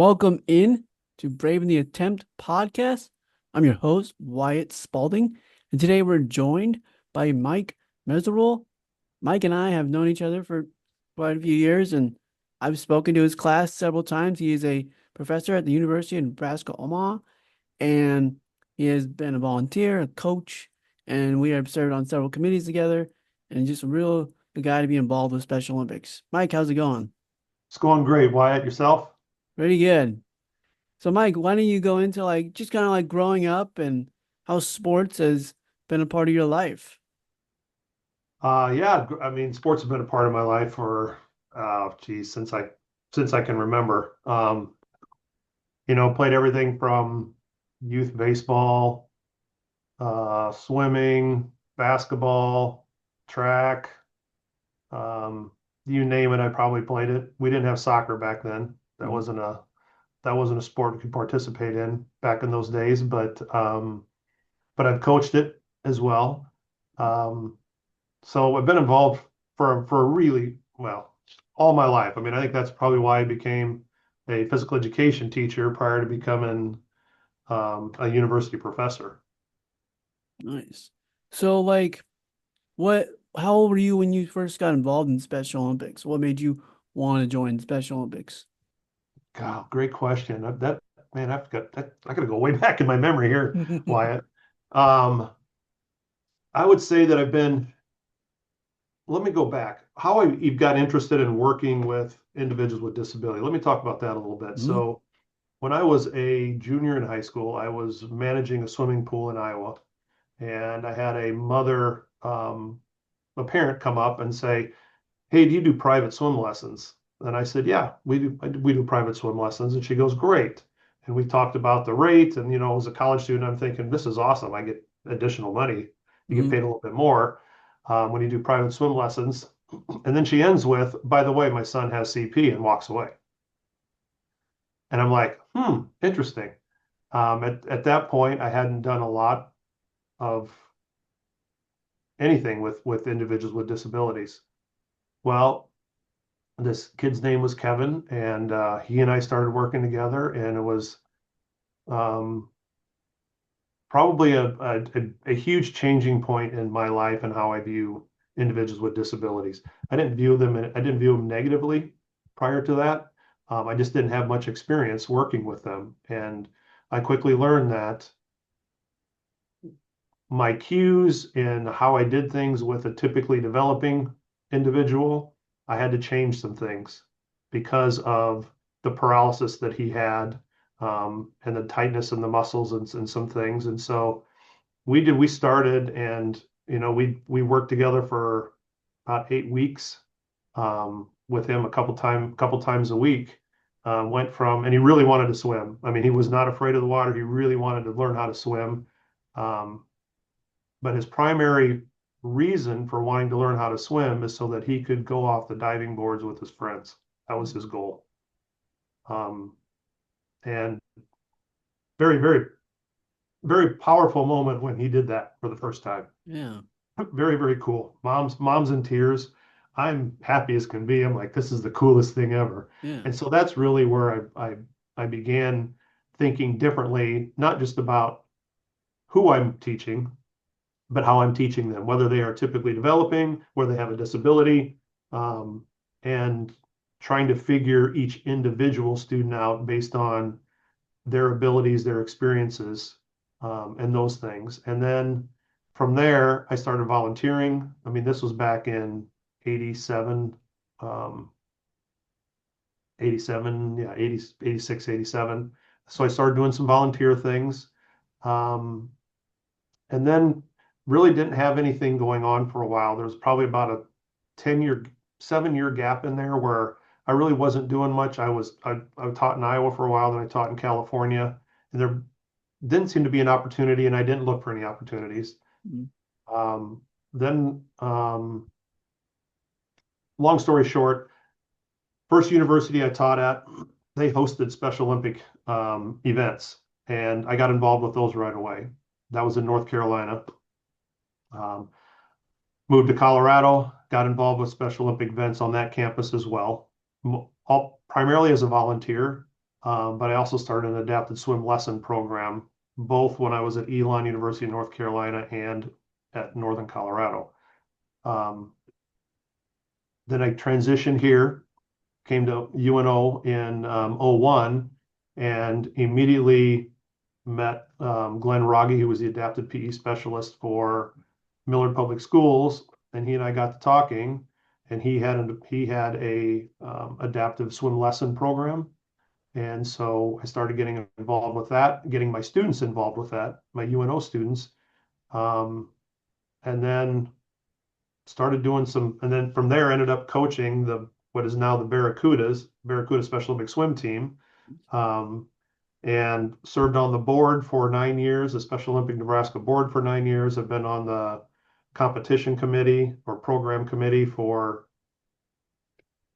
Welcome in to Braving the Attempt podcast. I'm your host, Wyatt Spalding, and today we're joined by Mike Messerole. Mike and I have known each other for quite a few years, and I've spoken to his class several times. He is a professor at the University of Nebraska, Omaha, and he has been a volunteer, a coach, and we have served on several committees together, and just a real good guy to be involved with Special Olympics. Mike, how's it going? It's going great, Wyatt. Yourself? Pretty good. So, Mike, why don't you go into like just kind of like growing up and how sports has been a part of your life? Yeah. I mean, sports have been a part of my life for, geez, since I can remember. Played everything from youth baseball, swimming, basketball, track, um, you name it. I probably played it. We didn't have soccer back then. That Mhm. wasn't a that wasn't a sport we could participate in back in those days. But I've coached it as well. Um, So I've been involved for really, well, all my life. I mean, I think that's probably why I became a physical education teacher prior to becoming a university professor. Nice. So, like, what, how old were you when you first got involved in Special Olympics? What made you want to join Special Olympics? God, great question. That man, I forgot that. I got to go way back in my memory here, Wyatt. Um, I would say that I've been. Let me go back. How I got interested in working with individuals with disability. Let me talk about that a little bit. Mhm. So when I was a junior in high school, I was managing a swimming pool in Iowa. And I had a parent come up and say, "Hey, do you do private swim lessons?" And I said, "Yeah, we do private swim lessons." And she goes, "Great." And we talked about the rate. And as a college student, I'm thinking, this is awesome. I get additional money. You get Mhm. paid a little bit more when you do private swim lessons. And then she ends with, "By the way, my son has CP," and walks away. And I'm like, interesting. At that point, I hadn't done a lot of anything with individuals with disabilities. Well, this kid's name was Kevin, and he and I started working together, and it was um, probably a huge changing point in my life and how I view individuals with disabilities. I didn't view them negatively prior to that. I just didn't have much experience working with them, and I quickly learned that my cues in how I did things with a typically developing individual, I had to change some things because of the paralysis that he had, and the tightness in the muscles and some things. And so we started, and we worked together for about 8 weeks, with him couple times a week. Went from, and he really wanted to swim. I mean, he was not afraid of the water. He really wanted to learn how to swim. Um, but his primary reason for wanting to learn how to swim is so that he could go off the diving boards with his friends. That was his goal. Um, and very, very, very powerful moment when he did that for the first time. Yeah. Very, very cool. Mom's in tears. I'm happy as can be. I'm like, this is the coolest thing ever. Yeah. And so that's really where I began thinking differently, not just about who I'm teaching, but how I'm teaching them, whether they are typically developing, whether they have a disability, um, and trying to figure each individual student out based on their abilities, their experiences, and those things. And then from there, I started volunteering. I mean, this was back in 87, um, 87, yeah, 80, 86, 87. So I started doing some volunteer things. Um, and then really didn't have anything going on for a while. There was probably about a 10-year, 7-year gap in there where I really wasn't doing much. I taught in Iowa for a while, then I taught in California, and there didn't seem to be an opportunity, and I didn't look for any opportunities. Mhm. Um, then, long story short, first university I taught at, they hosted Special Olympic events, and I got involved with those right away. That was in North Carolina. Um, Moved to Colorado, got involved with Special Olympic events on that campus as well, all primarily as a volunteer. but I also started an adapted swim lesson program, both when I was at Elon University in North Carolina and at Northern Colorado. Um, then I transitioned here, came to UNO in '01, and immediately met Glenn Rogge, who was the adapted PE specialist for Millard Public Schools, and he and I got to talking, and he had a adaptive swim lesson program, and so I started getting involved with that, getting my students involved with that, my UNO students, um, and then started doing some, and then from there ended up coaching the what is now the Barracuda Special Olympic swim team, um, and served on the board for 9 years, the Special Olympic Nebraska board for 9 years. I've been on the competition committee or program committee for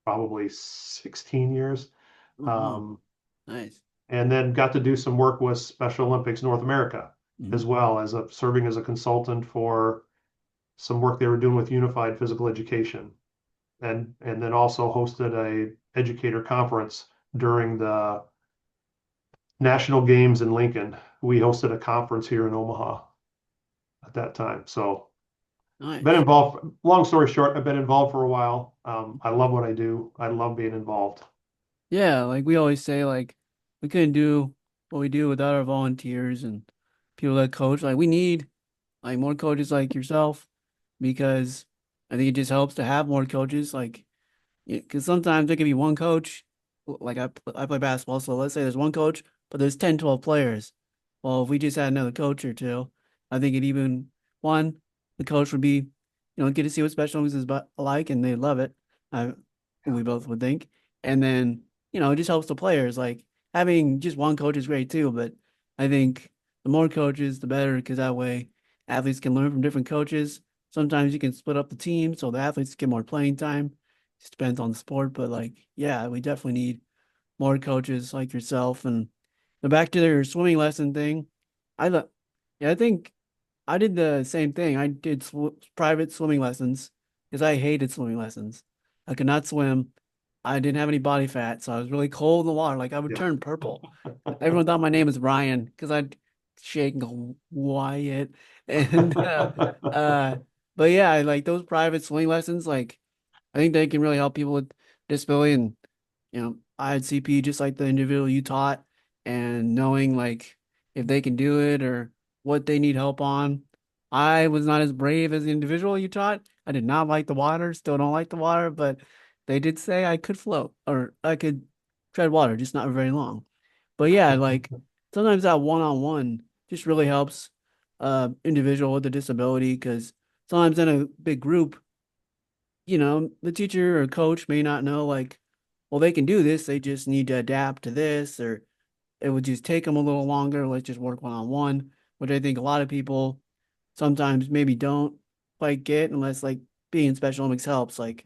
probably 16 years. Oh, wow. Um, Nice. and then got to do some work with Special Olympics North America Hmm. as well as serving as a consultant for some work they were doing with unified physical education, and then also hosted a educator conference during the national games in Lincoln. We hosted a conference here in Omaha at that time. So been Nice. involved. Long story short, I've been involved for a while. I love what I do. I love being involved. Yeah, like we always say, like we couldn't do what we do without our volunteers and people that coach. Like we need like more coaches like yourself because I think it just helps to have more coaches. Like, because sometimes there can be one coach. Like I play basketball, so let's say there's one coach, but there's 10, 12 players. Well, if we just had another coach or two, I think it even one, the coach would be, get to see what special Olympics is like, and they love it. I we both would think, and then it just helps the players. Like having just one coach is great too, but I think the more coaches, the better, because that way athletes can learn from different coaches. Sometimes you can split up the team so the athletes get more playing time. Just depends on the sport, but like, yeah, we definitely need more coaches like yourself. And back to their swimming lesson thing, yeah, I think I did the same thing. I did private swimming lessons because I hated swimming lessons. I could not swim. I didn't have any body fat, so I was really cold in the water. Like I would Yeah. turn purple. Everyone thought my name was Ryan because I'd shake and go Wyatt. And uh, but yeah, like those private swimming lessons, like I think they can really help people with disability. And I had CP just like the individual you taught, and knowing like if they can do it or what they need help on. I was not as brave as the individual you taught. I did not like the water, still don't like the water, but they did say I could float or I could tread water, just not very long. But yeah, like sometimes that one-on-one just really helps individual with a disability because sometimes in a big group, the teacher or coach may not know like, well, they can do this, they just need to adapt to this, or it would just take them a little longer. Let's just work one-on-one, which I think a lot of people sometimes maybe don't quite get unless like being in Special Olympics helps. Like,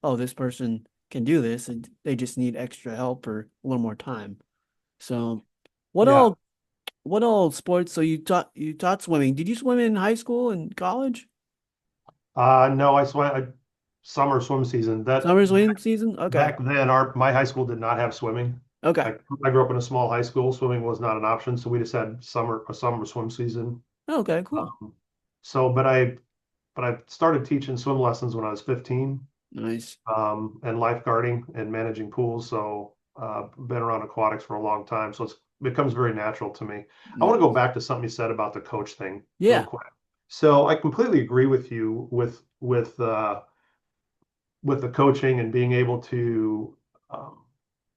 oh, this person can do this, and they just need extra help or a little more time. So, what Yeah. all sports? So you taught swimming. Did you swim in high school and college? No, I swam summer swim season. That Summer swim season? Okay. back then, our my high school did not have swimming. Okay. I grew up in a small high school. Swimming was not an option, so we just had a summer swim season. Okay, cool. Um, so, but I started teaching swim lessons when I was 15, Nice. and lifeguarding and managing pools. So, been around aquatics for a long time. So it becomes very natural to me. I want to go Nice. back to something you said about the coach thing real Yeah. quick. So I completely agree with you with the coaching and being able to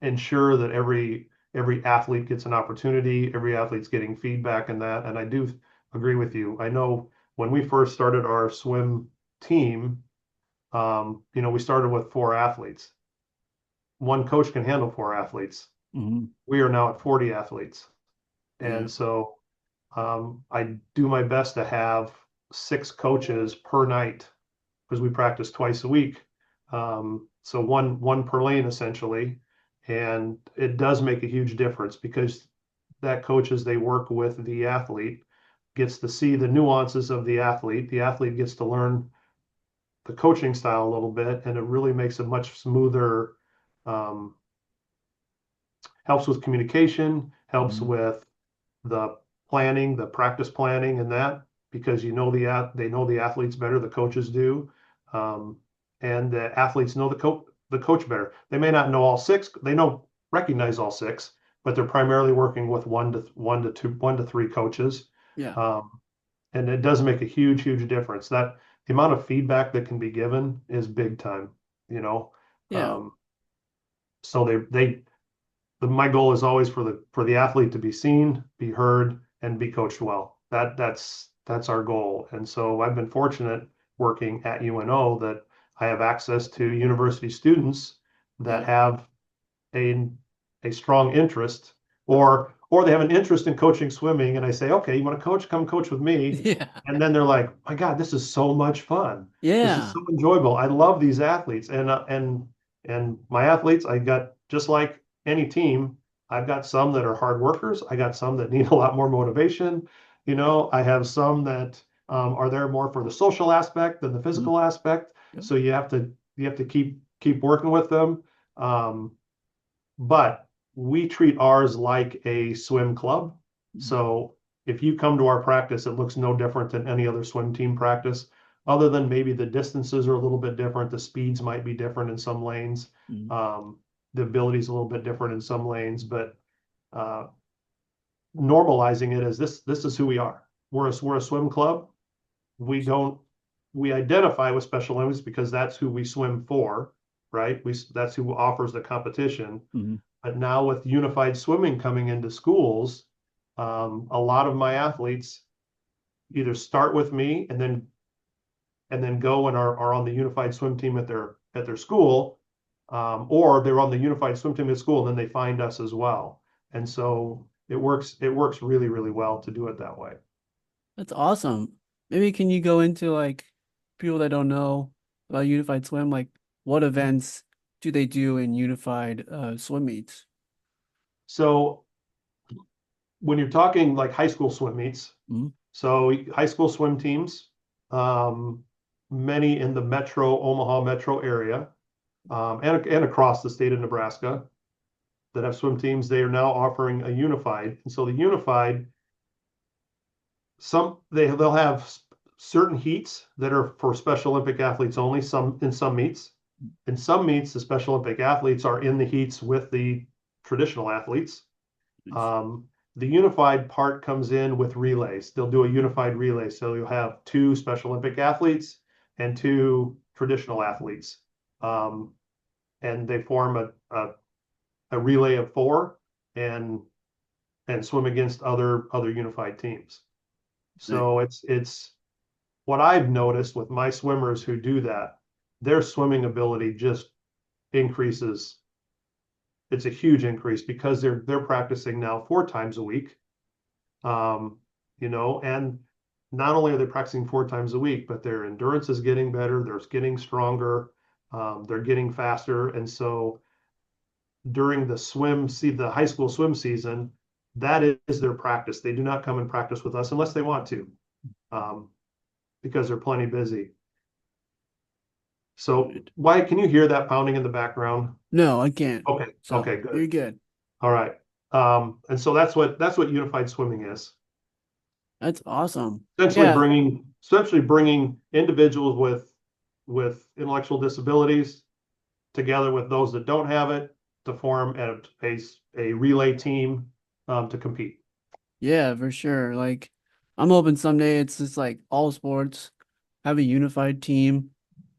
ensure that every athlete gets an opportunity, every athlete's getting feedback and that. And I do agree with you. I know when we first started our swim team, we started with 4 athletes. One coach can handle 4 athletes. Hmm. We are now at 40 athletes. Yeah. And so I do my best to have 6 coaches per night because we practice twice a week. So one per lane essentially, and it does make a huge difference because that coach, as they work with the athlete, gets to see the nuances of the athlete. The athlete gets to learn the coaching style a little bit, and it really makes a much smoother, um, helps with communication, helps Mhm. with the planning, the practice planning and that, because they know the athletes better, the coaches do. Um, and the athletes know the coach better. They may not know all six, they know recognize all six, but they're primarily working with one to three coaches. Yeah. Um, and it does make a huge difference. That the amount of feedback that can be given is big time, you know. Yeah. Um, so my goal is always for the athlete to be seen, be heard, and be coached well. That's our goal. And so I've been fortunate working at UNO that I have access to university students that Yeah. have a a strong interest, or they have an interest in coaching swimming, and I say, okay, you want to coach? Come coach with me. Yeah. And then they're like, my God, this is so much fun. This is Yeah. so enjoyable. I love these athletes, and my athletes, I got just like any team. I've got some that are hard workers. I got some that need a lot more motivation. You know, I have some that are there more for the social aspect than the Mhm. physical aspect. Yep. So you have to keep working with them. Um, but we treat ours like a swim club. Mhm. So if you come to our practice, it looks no different than any other swim team practice, other than maybe the distances are a little bit different. The speeds might be different in some lanes. Mhm. Um, the ability is a little bit different in some lanes, but uh, normalizing it as this is who we are. We're a swim club. We don't we identify with Special Olympics because that's who we swim for, right? That's who offers the competition. Mhm. But now with unified swimming coming into schools, a lot of my athletes either start with me and then go and are on the unified swim team at their school, or they're on the unified swim team at school and then they find us as well. And so it works really well to do it that way. That's awesome. Maybe can you go into like people that don't know about Unified Swim, like what events do they do in Unified swim meets? So when you're talking like high school swim meets, Mhm. so high school swim teams, um, many in the Omaha metro area, and across the state of Nebraska that have swim teams, they are now offering a unified. And so the unified, they'll have certain heats that are for Special Olympic athletes only. Some meets, in some meets, the Special Olympic athletes are in the heats with the traditional athletes. Nice. Um, the unified part comes in with relays. They'll do a unified relay. So you'll have two Special Olympic athletes and two traditional athletes. Um, and they form a relay of four and swim against other unified teams. Nice. So it's what I've noticed with my swimmers who do that, their swimming ability just increases. It's a huge increase because they're practicing now 4 times a week. Um, and not only are they practicing 4 times a week, but their endurance is getting better, they're getting stronger, they're getting faster. And so during the high school swim season, that is their practice. They do not come and practice with us unless they want to, um, because they're plenty busy. So, Good. why can you hear that pounding in the background? No, I can't. Okay, So okay, good. you're good. All right. And so that's what unified swimming is. That's awesome. Yeah. Essentially bringing individuals with intellectual disabilities together with those that don't have it to form a relay team to compete. Yeah, for sure. Like, I'm hoping someday it's just like all sports have a unified team,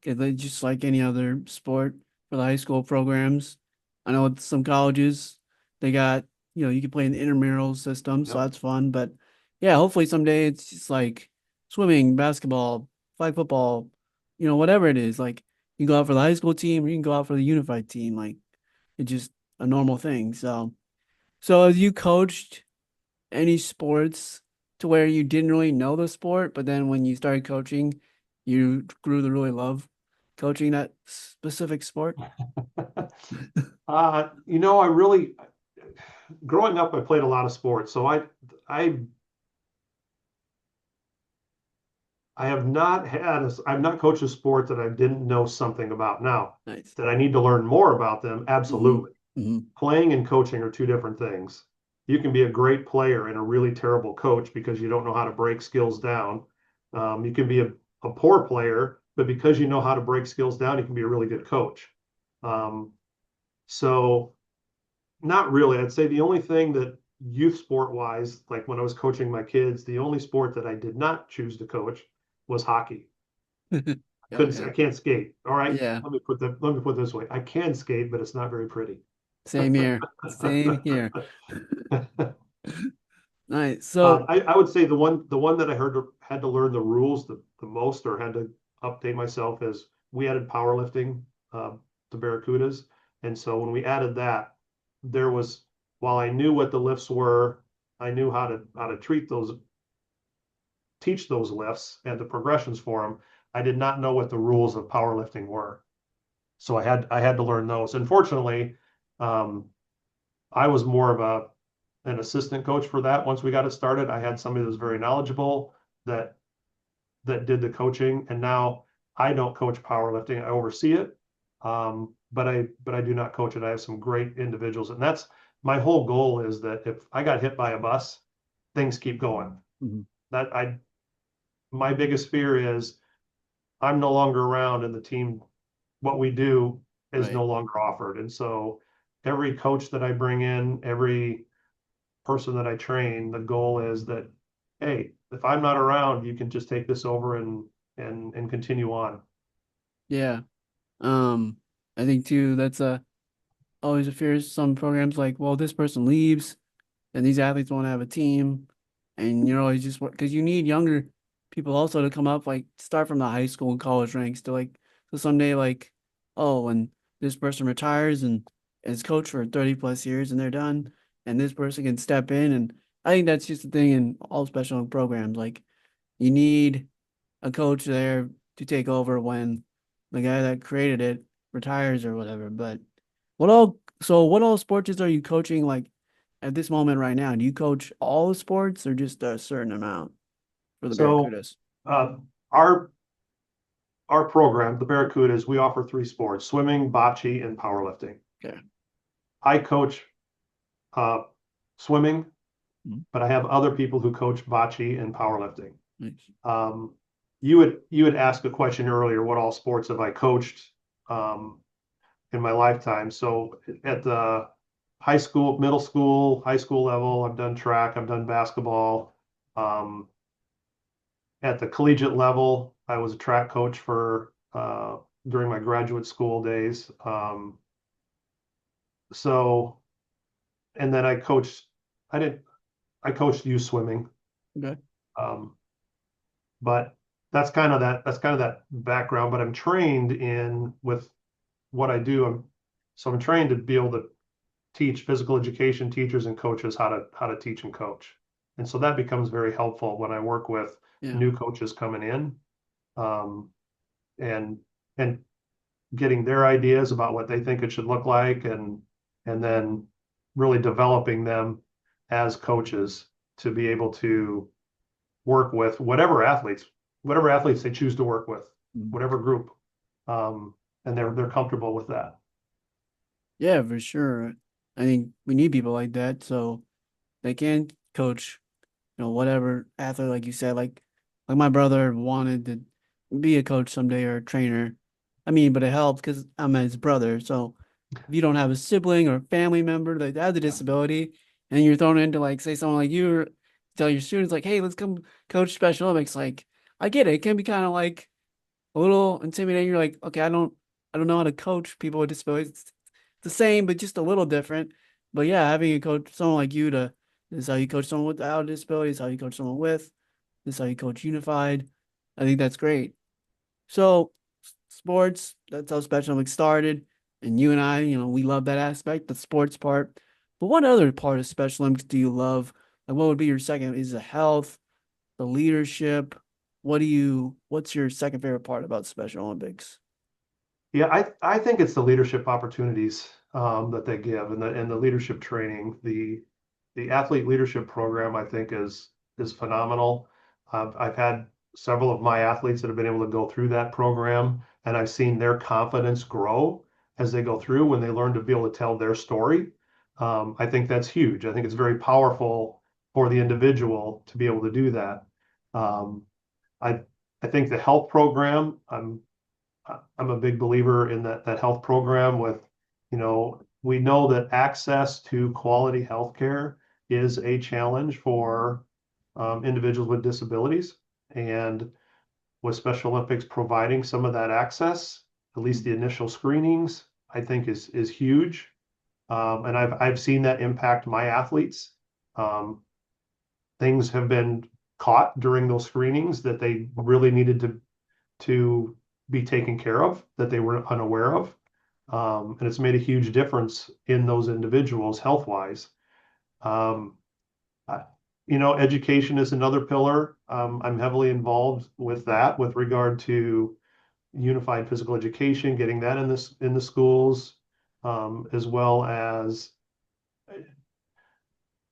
'cause they just like any other sport for the high school programs. I know with some colleges they got, you can play in the intramural system, so Yep. that's fun. But yeah, hopefully someday it's just like swimming, basketball, flag football, whatever it is. Like you can go out for the high school team or you can go out for the unified team. Like it's just a normal thing. So have you coached any sports to where you didn't really know the sport, but then when you started coaching, you grew to really love coaching that specific sport? I really growing up, I played a lot of sports, so I I have not I've not coached a sport that I didn't know something about. Now, Nice. that I need to learn more about them, Hmm. absolutely. Hmm. Playing and coaching are two different things. You can be a great player and a really terrible coach because you don't know how to break skills down. You can be a poor player, but because you know how to break skills down, you can be a really good coach. Um, so not really. I'd say the only thing that youth sport wise, like when I was coaching my kids, the only sport that I did not choose to coach was hockey. Oh yeah. I can't skate. All right. Yeah. Let me put it this way. I can skate, but it's not very pretty. Same here. Same here. Nice. So, I would say the one that I heard had to learn the rules the most or had to update myself is we added powerlifting uh, to Barracudas. And so when we added that, there was while I knew what the lifts were, I knew how to teach those lifts and the progressions for them. I did not know what the rules of powerlifting were. So I had to learn those. Unfortunately, um, I was more of an assistant coach for that. Once we got it started, I had somebody that was very knowledgeable that did the coaching, and now I don't coach powerlifting. I oversee it, but I do not coach it. I have some great individuals, and that's my whole goal is that if I got hit by a bus, things keep going. mhm, That I My biggest fear is I'm no longer around, and the team what we do is right. no longer offered, and so every coach that I bring in, every person that I train, the goal is that, hey, if I'm not around, you can just take this over and continue on. Yeah. Um, I think too, that's always a fear. Some programs like, well, this person leaves and these athletes won't have a team. And you know, it's just because you need younger people also to come up, like start from the high school and college ranks to like, so someday, like, oh, when this person retires and is coach for 30 plus years and they're done, and this person can step in. And I think that's just the thing in all special programs. Like, you need a coach there to take over when the guy that created it retires or whatever. But what all sports are you coaching like at this moment right now? Do you coach all sports or just a certain amount for the So Barracudas? uh, our our program, the Barracudas, we offer three sports: swimming, bocce, and powerlifting. Okay. I coach uh, swimming, Mhm. but I have other people who coach bocce and powerlifting. Nice. Um, you had asked a question earlier, what all sports have I coached um, in my lifetime? So at the high school, middle school, high school level, I've done track, I've done basketball. Um, at the collegiate level, I was a track coach for during my graduate school days. So, and then I did, I coached youth swimming. Okay. Um, but that's kind of that background. But I'm trained in with what I do. I'm trained to be able to teach physical education teachers and coaches how to teach and coach. And so that becomes very helpful when I work with Yeah. new coaches coming in um, and and getting their ideas about what they think it should look like and then really developing them as coaches to be able to work with whatever athletes they choose to work with, Mhm. whatever group, and they're comfortable with that. Yeah, for sure. I think we need people like that so they can coach, whatever athlete, like you said, like my brother wanted to be a coach someday or a trainer. I mean, but it helps because I'm his brother. So if you don't have a sibling or a family member that has a Yeah. disability and you're thrown into like say someone like you or tell your students like, hey, let's come coach Special Olympics, like I get it. It can be kind of like a little intimidating. You're like, okay, I don't know how to coach people with disabilities. It's the same, but just a little different. But yeah, having a coach, someone like you to this is how you coach someone without a disability, this is how you coach someone with, this is how you coach unified. I think that's great. So sports, that's how Special Olympics started. And you and I, we love that aspect, the sports part. But what other part of Special Olympics do you love? Like what would be your second? Is it health, the leadership? What's your second favorite part about Special Olympics? Yeah, I think it's the leadership opportunities that they give and the leadership training. The athlete leadership program I think is phenomenal. I've had several of my athletes that have been able to go through that program, and I've seen their confidence grow as they go through when they learn to be able to tell their story. I think that's huge. I think it's very powerful for the individual to be able to do that. Um, I I think the health program, I'm a big believer in that health program with, we know that access to quality healthcare is a challenge for individuals with disabilities. And with Special Olympics providing some of that access, at least the initial screenings, I think is huge. And I've seen that impact my athletes. Um, Things have been caught during those screenings that they really needed to be taken care of that they were unaware of. And it's made a huge difference in those individuals health wise. Um, Education is another pillar. I'm heavily involved with that with regard to unified physical education, getting that in the schools, as well as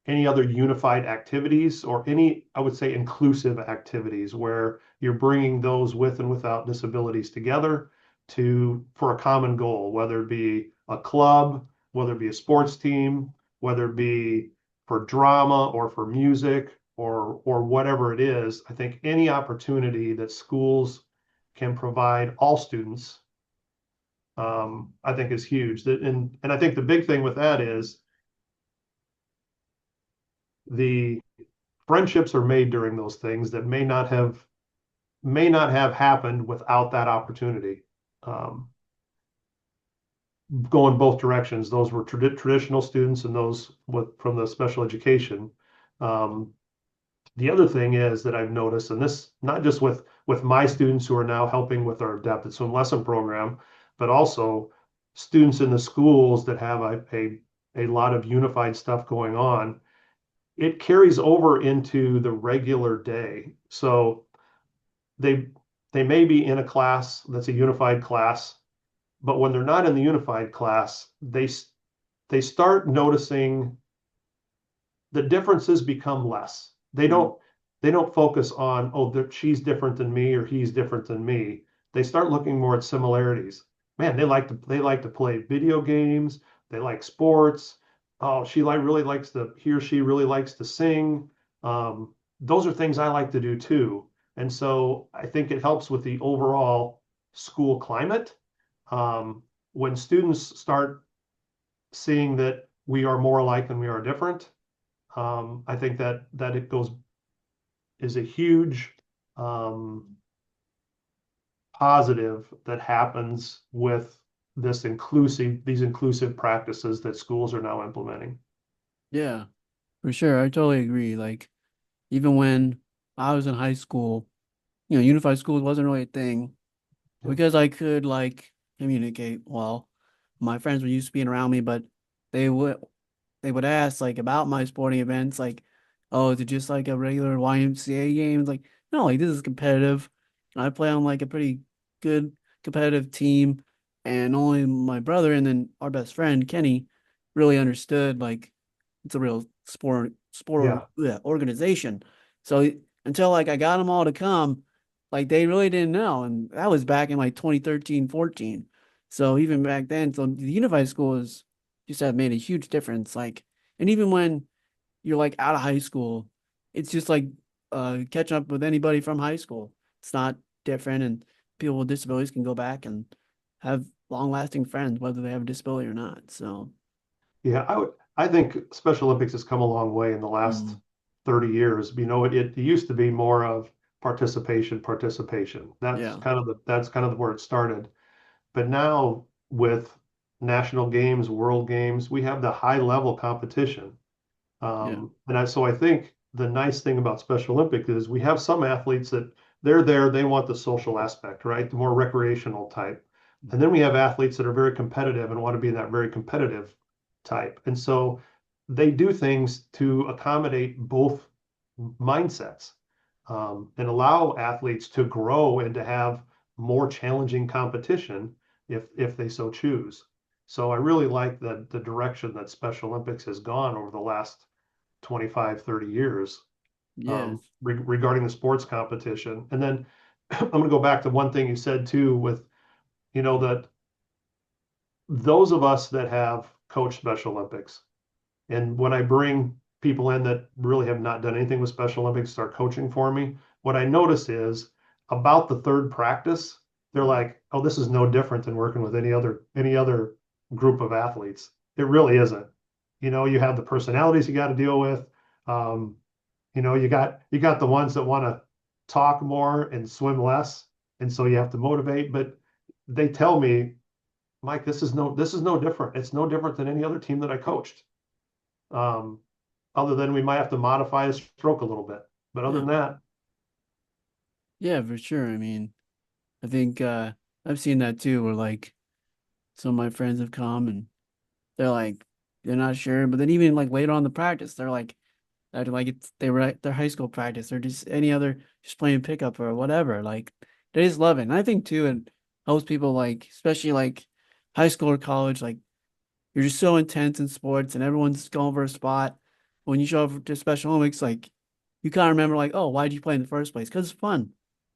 any other unified activities or any, I would say, inclusive activities where you're bringing those with and without disabilities together for a common goal, whether it be a club, whether it be a sports team, whether it be for drama or for music or whatever it is. I think any opportunity that schools can provide all students, I think is huge. And I think the big thing with that is the friendships are made during those things that may not have happened without that opportunity. Um, Going both directions. Those were traditional students and those from the special education. Um, the other thing is that I've noticed, and this not just with my students who are now helping with our adapted swim lesson program, but also students in the schools that have a lot of unified stuff going on. It carries over into the regular day. So they they may be in a class that's a unified class, but when they're not in the unified class, they start noticing the differences become less. Mm. They don't focus on, oh, she's different than me or he's different than me. They start looking more at similarities. Man, they like to play video games. They like sports. Oh, he or she really likes to sing. Those are things I like to do too. And so I think it helps with the overall school climate. When students start seeing that we are more alike than we are different, I think that it goes is a huge um, positive that happens with these inclusive practices that schools are now implementing. Yeah, for sure. I totally agree. Like, even when I was in high school, unified schools wasn't really a thing Yeah, because I could like communicate well. My friends were used to being around me, but they would they would ask like about my sporting events, like, oh, is it just like a regular YMCA game? It's like, no, like this is competitive. I play on like a pretty good competitive team, and only my brother and then our best friend Kenny really understood like it's a real yeah, yeah, organization. So until like I got them all to come, like they really didn't know, and that was back in like 2013, 14. So even back then, so the unified school is just have made a huge difference. Like, and even when you're like out of high school, it's just like catching up with anybody from high school. It's not different, and people with disabilities can go back and have long-lasting friends, whether they have a disability or not. So, yeah. I think Special Olympics has come a long way in the last mm, 30 years. It used to be more of participation. yeah, That's kind of where it started. But now with national games, world games, we have the high level competition. yeah, So I think the nice thing about Special Olympics is we have some athletes that they're there, they want the social aspect, right? The more recreational type. And then we have athletes that are very competitive and want to be in that very competitive type. And so they do things to accommodate both mindsets, and allow athletes to grow and to have more challenging competition if they so choose. So I really like the direction that Special Olympics has gone over the last 25, 30 years, yes, regarding the sports competition. And then I'm going to go back to one thing you said too, with, that those of us that have coached Special Olympics, and when I bring people in that really have not done anything with Special Olympics start coaching for me, what I notice is about the third practice, they're like, "Oh, this is no different than working with any other group of athletes." It really isn't. You have the personalities you got to deal with. Um, you got the ones that want to talk more and swim less, and so you have to motivate. But they tell me, Mike, this is no different. It's no different than any other team that I coached. Um, Other than we might have to modify his stroke a little bit. But other Yeah. than that, Yeah, for sure. I mean, I think I've seen that too, where like some of my friends have come and they're like they're not sure, but then even like later on in the practice, they're like they were at their high school practice or just any other just playing pickup or whatever. Like they just love it. And I think too it helps people like especially like high school or college, like you're just so intense in sports and everyone's going for a spot. When you show up to Special Olympics, like you kind of remember like, oh, why did you play in the first place? Because it's fun.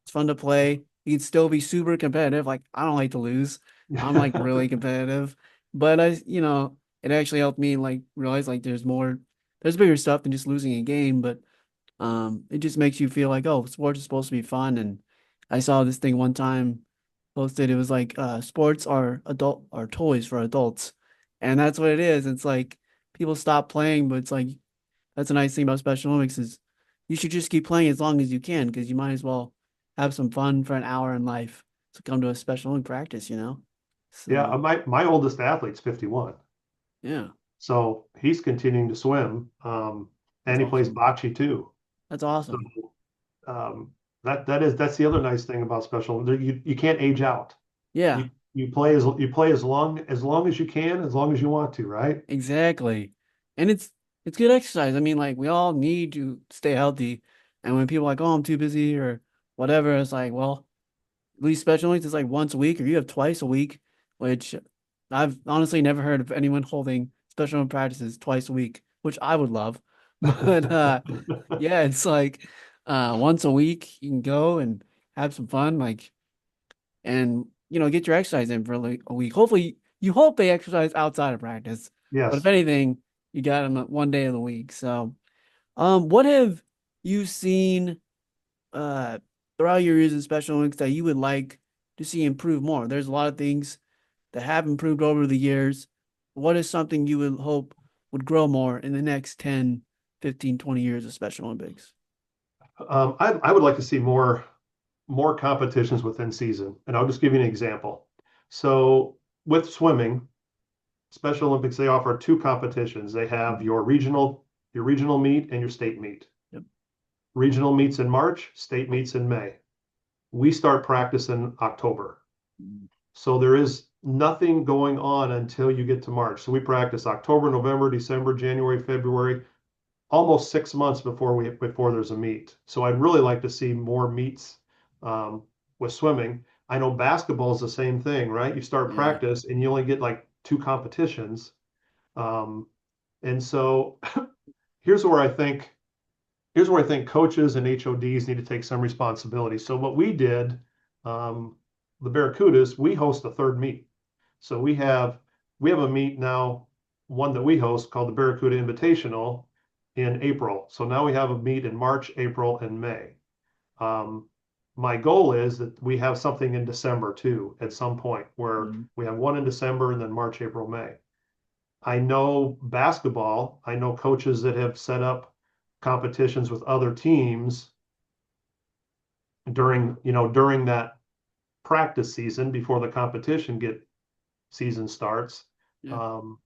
It's fun to play. You can still be super competitive. Like I don't like to lose. I'm like really competitive. But it actually helped me like realize like there's bigger stuff than just losing a game, but it just makes you feel like, oh, sports is supposed to be fun. And I saw this thing one time posted. It was like sports are toys for adults. And that's what it is. It's like people stop playing, but it's like that's a nice thing about Special Olympics is you should just keep playing as long as you can because you might as well have some fun for an hour in life to come to a Special Olympic practice. yeah, So my oldest athlete's 51. yeah, So he's continuing to swim. that's And he plays awesome. bocce too. That's So awesome. that's the other nice thing about special. You can't age out. Yeah. You play as long as you can, as long as you want to, right? Exactly. And it's good exercise. I mean, like we all need to stay healthy. And when people are like, oh, I'm too busy or whatever, it's like, well, at least Special Olympics is like once a week or you have twice a week, which I've honestly never heard of anyone holding Special Olympic practices twice a week, which I would love. But yeah, it's like once a week you can go and have some fun, like and get your exercise in for like a week. Hopefully, you hope they exercise outside of practice, but if Yes. anything, you got them one day of the week. So, what have you seen uh throughout your years in Special Olympics that you would like to see improve more? There's a lot of things that have improved over the years. What is something you would hope would grow more in the next 10, 15, 20 years of Special Olympics? I would like to see more competitions within season, and I'll just give you an example. So with swimming, Special Olympics, they offer two competitions. They have Mhm. your regional meet and your state meet. Yep. Regional meets in March, state meets in May. We start practice in October. Mhm. So there is nothing going on until you get to March. So we practice October, November, December, January, February, almost 6 months before there's a meet. So I'd really like to see more meets with swimming. I know basketball is the same thing, right? You start Yeah. practice and you only get like two competitions. Um, and so here's where I think here's where I think coaches and HODs need to take some responsibility. So what we did, um, the Barracudas, we host the third meet. So we have a meet now, one that we host called the Barracuda Invitational in April. So now we have a meet in March, April, and May. Um, my goal is that we have something in December too, at some point, where Mhm. we have one in December and then March, April, May. I know basketball, I know coaches that have set up competitions with other teams during that practice season before the competition get season starts. Yeah. Um,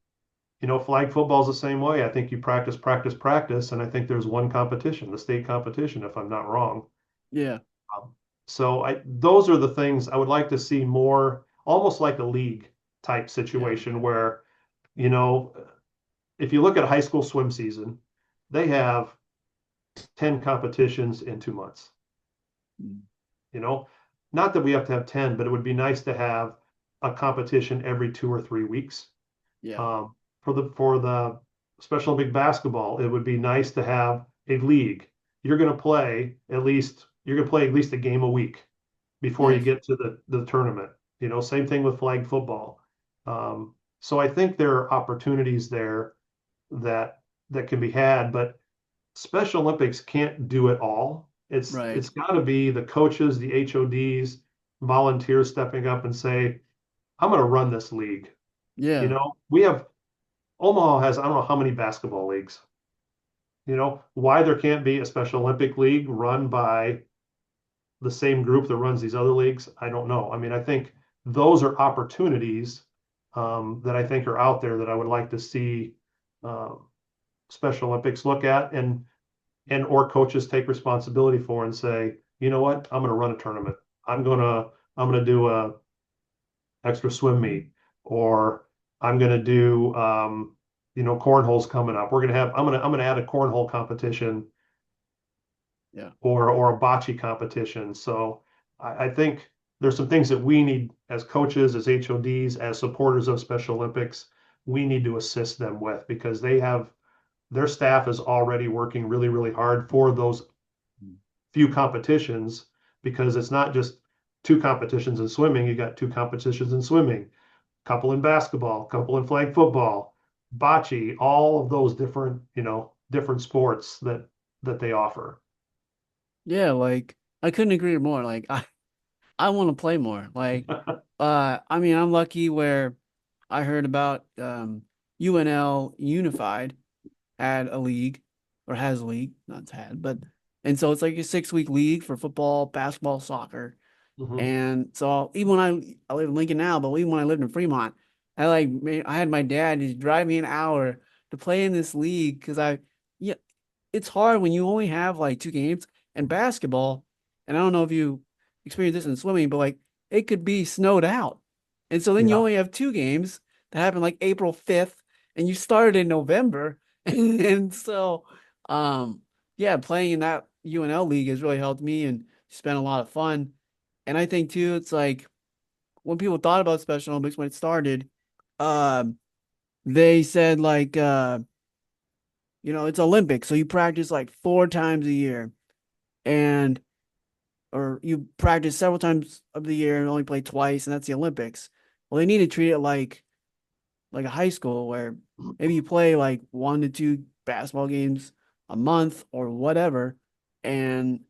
flag football is the same way. I think you practice, practice, practice, and I think there's one competition, the state competition, if I'm not wrong. Yeah. Um, so those are the things I would like to see more, almost like a league type Yeah. situation where, you know, if you look at a high school swim season, they have 10 competitions in 2 months. Mhm. You know, not that we have to have 10, but it would be nice to have a competition every 2 or 3 weeks. Yeah. For the Special Olympic basketball, it would be nice to have a league. You're going to play at least a game a week before you Yes. get to the tournament. Same thing with flag football. So I think there are opportunities there that that can be had, but Special Olympics can't do it all. Right. It's got to be the coaches, the HODs, volunteers stepping up and say, I'm going to run this league. You Yeah. know, we have Omaha has I don't know how many basketball leagues. You know, why there can't be a Special Olympic league run by the same group that runs these other leagues, I don't know. I mean, I think those are opportunities that I think are out there that I would like to see um, Special Olympics look at and or coaches take responsibility for and say, you know what, I'm going to run a tournament. I'm going to do a extra swim meet, or I'm going to do cornhole's coming up. I'm going to add a cornhole competition Yeah. or a bocce competition. So I think there's some things that we need as coaches, as HODs, as supporters of Special Olympics, we need to assist them with because their staff is already working really, really hard for those few competitions because it's not just two competitions in swimming. You got two competitions in swimming, couple in basketball, couple in flag football, bocce, all of those different, different sports that they offer. Yeah, like I couldn't agree more. Like I want to play more. Like I mean, I'm lucky where I heard about UNL Unified had a league or has a league, not had, but and so it's like a 6 week league for football, basketball, soccer. Mhm. And so even when I live in Lincoln now, but even when I lived in Fremont, I had my dad just drive me an hour to play in this league because yeah, it's hard when you only have like two games and basketball. And I don't know if you experience this in swimming, but like it could be snowed out. And so then you Yeah. only have two games that happen like April 5th and you started in November. And so yeah, playing in that UNL league has really helped me and it's been a lot of fun. And I think too, it's like when people thought about Special Olympics when it started, um, they said like it's Olympics, so you practice like 4 times a year, and or you practice several times of the year and only play twice, and that's the Olympics. Well, they need to treat it like a high school where maybe you play like 1 to 2 basketball games a month or whatever, and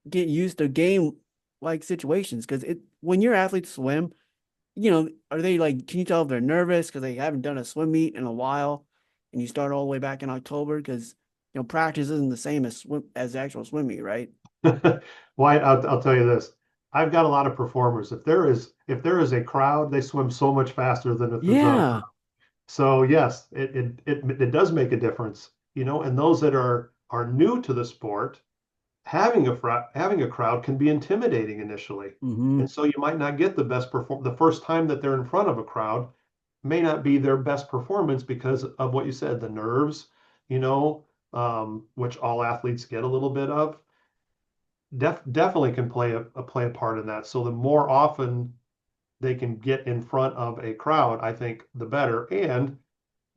get used to game like situations because it when your athletes swim are they like, can you tell if they're nervous because they haven't done a swim meet in a while and you start all the way back in October? Because, practice isn't the same as the actual swim meet, right? Why, I'll tell you this. I've got a lot of performers. If there is a crowd, they swim so much faster than if there's not a Yeah. crowd. So yes, it does make a difference, and those that are new to the sport, having a crowd can be intimidating initially. Hmm. And so you might not get the first time that they're in front of a crowd may not be their best performance because of what you said, the nerves, which all athletes get a little bit of definitely can play a part in that. So the more often they can get in front of a crowd, I think the better, and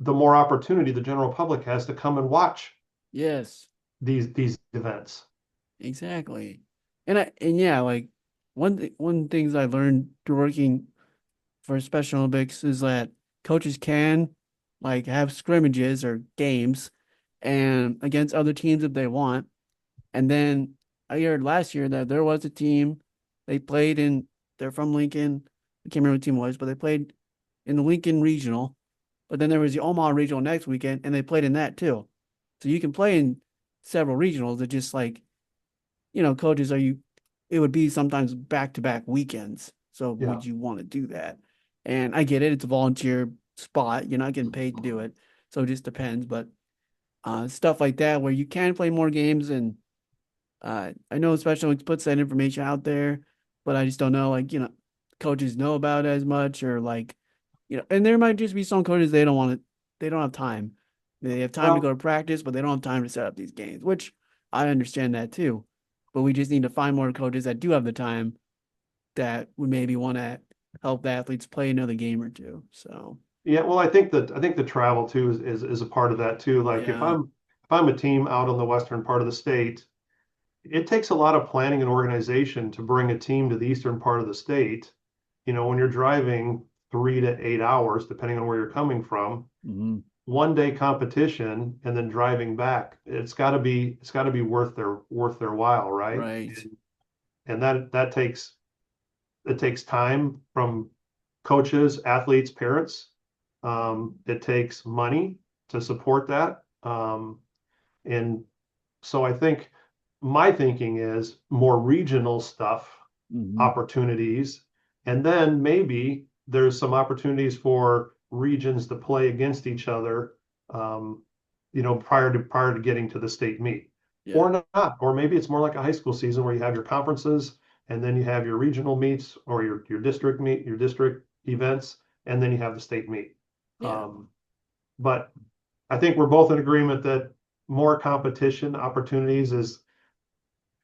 the more opportunity the general public has to come and watch Yes, these events. exactly. And yeah, like one things I learned through working for Special Olympics is that coaches can like have scrimmages or games and against other teams if they want. And then I heard last year that there was a team they played in. They're from Lincoln. I can't remember what team it was, but they played in the Lincoln Regional. But then there was the Omaha Regional next weekend, and they played in that too. So you can play in several regionals. It just like coaches are you. It would be sometimes back to back weekends. So Yeah. would you want to do that? And I get it. It's a volunteer spot. You're not getting paid to do it. So it just depends. But stuff like that where you can play more games and I know Special Olympics puts that information out there, but I just don't know, like, coaches know about it as much or like, and there might just be some coaches they don't have time. They have time to go Well, to practice, but they don't have time to set up these games, which I understand that too. But we just need to find more coaches that do have the time that would maybe want to help the athletes play another game or two. So, yeah, well, I think the travel too is a part of that too. Like yeah. if I'm a team out on the western part of the state, it takes a lot of planning and organization to bring a team to the eastern part of the state. When you're driving 3 to 8 hours, depending on where you're coming from. Hmm. 1 day competition and then driving back. It's got to be worth their while, right? Right. And that takes time from coaches, athletes, parents. It takes money to support that. And so I think my thinking is more regional stuff, Hmm. opportunities, and then maybe there's some opportunities for regions to play against each other, um, prior to getting to the state meet, Yeah. or not, or maybe it's more like a high school season where you have your conferences and then you have your regional meets or your district meet, your district events, and then you have the state meet. Yeah. Um, but I think we're both in agreement that more competition opportunities is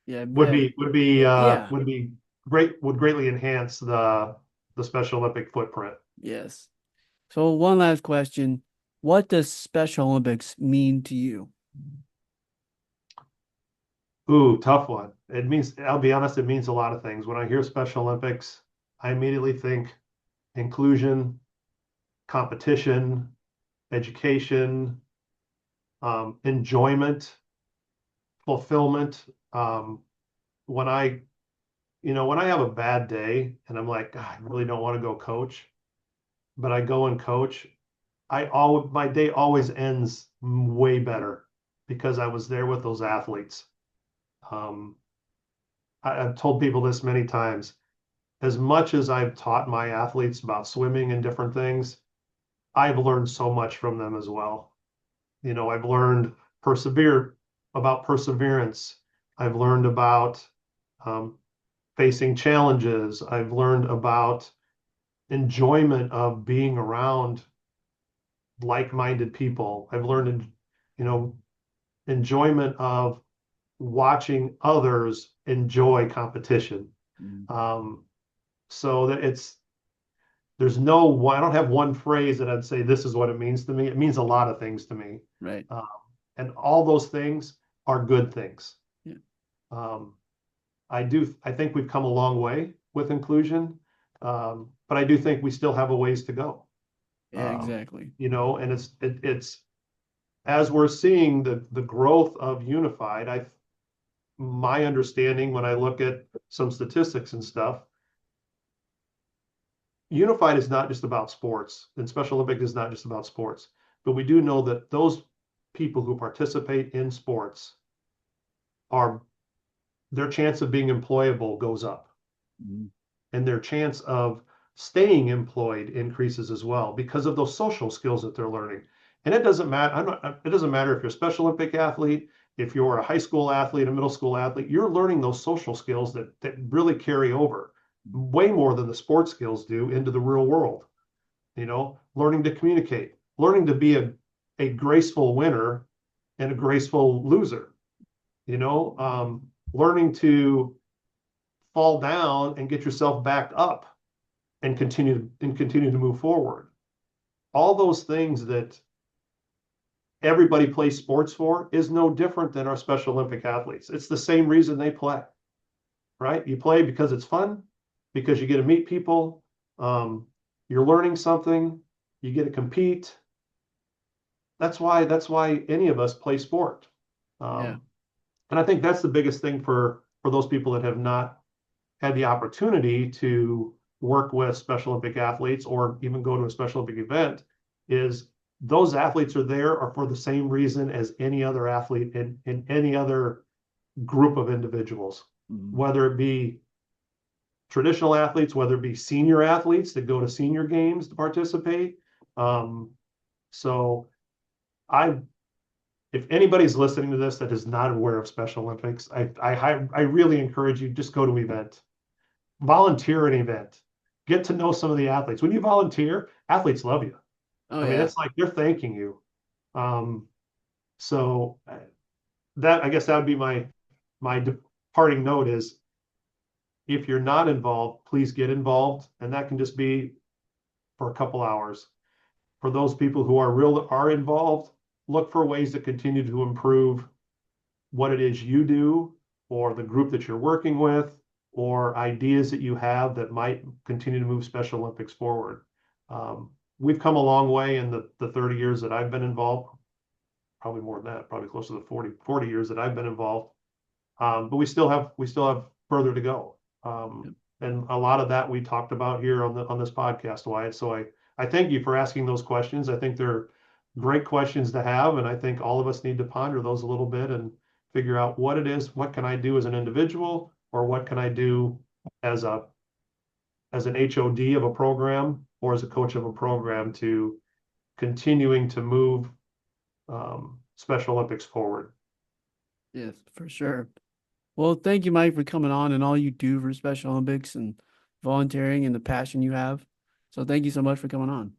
Yeah. would Yeah. be would be Yeah. would be great would greatly enhance the Special Olympic footprint. Yes. So one last question. What does Special Olympics mean to you? Ooh, tough one. It means, I'll be honest, it means a lot of things. When I hear Special Olympics, I immediately think inclusion, competition, education, enjoyment, fulfillment. When I have a bad day and I'm like, "God, I really don't want to go coach," but I go and coach, my day always ends way better because I was there with those athletes. Um, I've told people this many times. As much as I've taught my athletes about swimming and different things, I've learned so much from them as well. I've learned persevere about perseverance. I've learned about um, facing challenges. I've learned about enjoyment of being around like-minded people. I've learned, you know, enjoyment of watching others enjoy competition. Mm. Um, so that there's no one, I don't have one phrase that I'd say this is what it means to me. It means a lot of things to me. Right. Um, and all those things are good things. Yeah. Um, I think we've come a long way with inclusion, but I do think we still have a ways to go. Yeah, exactly. And it's as we're seeing the growth of Unified, my understanding when I look at some statistics and stuff, Unified is not just about sports, and Special Olympics is not just about sports, but we do know that those people who participate in sports are their chance of being employable goes up, Mm. and their chance of staying employed increases as well because of those social skills that they're learning. And it doesn't matter. It doesn't matter if you're a Special Olympic athlete, if you're a high school athlete, a middle school athlete, you're learning those social skills that really carry over way more than the sports skills do into the real world. Learning to communicate, learning to be a graceful winner and a graceful loser, learning to fall down and get yourself back up and continue to move forward. All those things that everybody plays sports for is no different than our Special Olympic athletes. It's the same reason they play, right? You play because it's fun, because you get to meet people, um, you're learning something, you get to compete. That's why any of us play sport. Yeah. Um, and I think that's the biggest thing for those people that have not had the opportunity to work with Special Olympic athletes or even go to a Special Olympic event is those athletes are for the same reason as any other athlete in any other group of individuals, Mm. whether it be traditional athletes, whether it be senior athletes that go to senior games to participate. Um, so I if anybody's listening to this that is not aware of Special Olympics, I really encourage you just go to an event, volunteer an event, get to know some of the athletes. When you volunteer, athletes love you. Oh I mean, yeah. it's like they're thanking you. Um, so that I guess that would be my departing note is if you're not involved, please get involved, and that can just be for a couple hours. For those people who are involved, look for ways to continue to improve what it is you do or the group that you're working with or ideas that you have that might continue to move Special Olympics forward. We've come a long way in the 30 years that I've been involved, probably more than that, probably close to the 40 years that I've been involved. But we still have further to go. Yep. And a lot of that we talked about here on this podcast, Wyatt. So I thank you for asking those questions. I think they're great questions to have, and I think all of us need to ponder those a little bit and figure out what it is, what can I do as an individual, or what can I do as a as an HOD of a program or as a coach of a program to continuing to move Special Olympics forward. Yes, for sure. Well, thank you, Mike, for coming on and all you do for Special Olympics and volunteering and the passion you have. So thank you so much for coming on.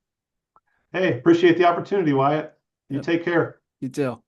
Hey, appreciate the opportunity, Wyatt. You Yep. take care. You too.